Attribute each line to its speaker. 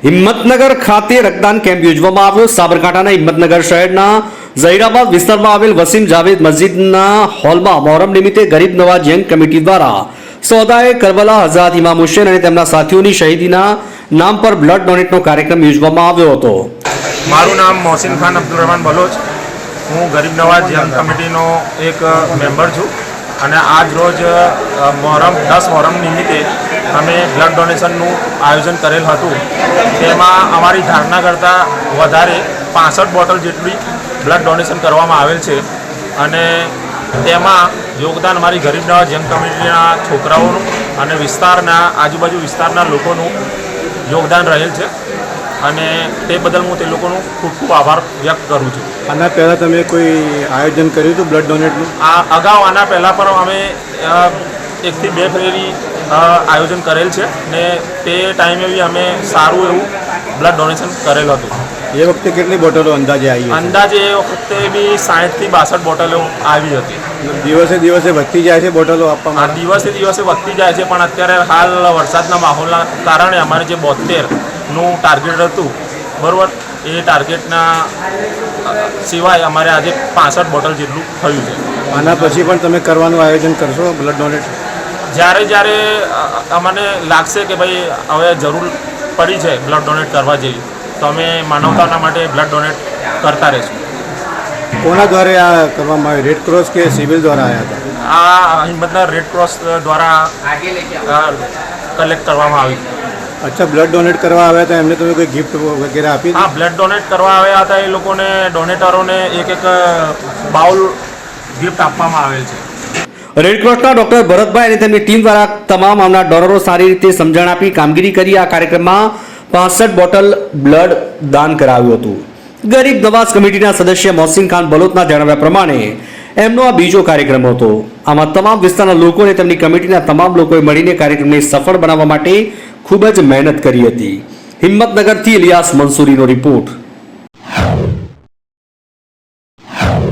Speaker 1: હિંમતનગર ખાતે રક્તદાન કેમ્પ યોજવામાં આવ્યો। સાબરકાંઠાના હિંમતનગર શહેરના ઝહીરાબાદ વિસ્તારમાં આવેલ વસીમ જાવેદ મસ્જિદના હોલમાં મોહરમ નિમિત્તે ગરીબ નવાજ યંગ કમિટી દ્વારા સૌદાએ કરબલા હઝરત ઇમામ હુસૈન અને તેમના સાથીઓની શહીદીના નામ પર બ્લડ ડોનેટનો કાર્યક્રમ યોજવામાં આવ્યો હતો।
Speaker 2: મારું નામ મોહસિન ખાન અબ્દુલ रहमान બલોચ, હું ગરીબ નવાજ યંગ કમિટીનો એક મેમ્બર છું અને આજ રોજ મોહરમ 10 મોહરમ નિમિત્તે અમે બ્લડ ડોનેશનનું આયોજન કરેલ હતું। તેમાં અમારી ધારણા કરતાં વધારે 65 બોટલ જેટલી બ્લડ ડોનેશન કરવામાં આવેલ છે અને તેમાં યોગદાન અમારી ગરીબ નવાજ યંગ કમિટીના છોકરાઓનું અને વિસ્તારના આજુબાજુ વિસ્તારના લોકોનું યોગદાન રહેલ છે અને તે બદલ હું તે લોકોનો ખૂબ ખૂબ આભાર વ્યક્ત કરું છું।
Speaker 3: આના પહેલાં તમે કોઈ આયોજન કર્યું હતું બ્લડ ડોનેટનું?
Speaker 2: અગાઉ આના પહેલાં પણ અમે 1 થી 2 ફેરી આયોજન કરેલ છે ને તે ટાઈમે બી અમે સારું એવું બ્લડ ડોનેશન કરેલ હતું।
Speaker 3: એ વખતે કેટલી બોટલો અંદાજે આવી?
Speaker 2: અંદાજે એ વખતે બી 60 થી 62 બોટલો આવી હતી।
Speaker 3: દિવસે દિવસે વધતી જાય છે બોટલો આપવામાં?
Speaker 2: દિવસે દિવસે વધતી જાય છે, પણ અત્યારે હાલ વરસાદના માહોલના કારણે અમારે જે 72નું ટાર્ગેટ હતું બરાબર, એ ટાર્ગેટના સિવાય અમારે આજે 65 બોટલ જેટલું થયું છે।
Speaker 3: આના પછી પણ તમે કરવાનું આયોજન કરશો બ્લડ ડોનેટ?
Speaker 2: જ્યારે અમને લાગશે કે ભાઈ હવે જરૂર પડી છે બ્લડ ડોનેટ કરવા જેવી, તો અમે માનવતાના માટે બ્લડ ડોનેટ કરતા રહીશું।
Speaker 3: કોના દ્વારા આ કરવામાં આવ્યું? રેડ ક્રોસ કે સિવિલ દ્વારા આવ્યા હતા?
Speaker 2: આ હિંમતનગર રેડ ક્રોસ દ્વારા કલેક્ટ કરવામાં આવી।
Speaker 3: અચ્છા, બ્લડ ડોનેટ કરવા આવ્યા હતા, એમને તમે કોઈ ગિફ્ટ વગેરે આપી?
Speaker 2: હા, બ્લડ ડોનેટ કરવા આવ્યા હતા એ લોકોને, ડોનેટરોને એક બાઉલ ગિફ્ટ આપવામાં આવેલ છે।
Speaker 1: રેડક્રોસના ડોક્ટર ભરતભાઈ અને તેમની ટીમ દ્વારા તમામ આવનાર ડોનરો સારી રીતે સમજણ આપી કામગીરી કરી આ કાર્યક્રમમાં 65 બોટલ બ્લડ દાન કરાવ્યું હતું। ગરીબ નવાજ કમિટીના સદસ્ય મોહસિન ખાન બલોચના જણાવ્યા પ્રમાણે એમનો આ બીજો કાર્યક્રમ હતો। આમાં તમામ વિસ્તારના લોકો અને તેમની કમિટીના તમામ લોકોએ મળીને કાર્યક્રમને સફળ બનાવવા માટે ખૂબ જ મહેનત કરી હતી। હિંમતનગરથી ઇલિયાસ મંસૂરીનો રિપોર્ટ।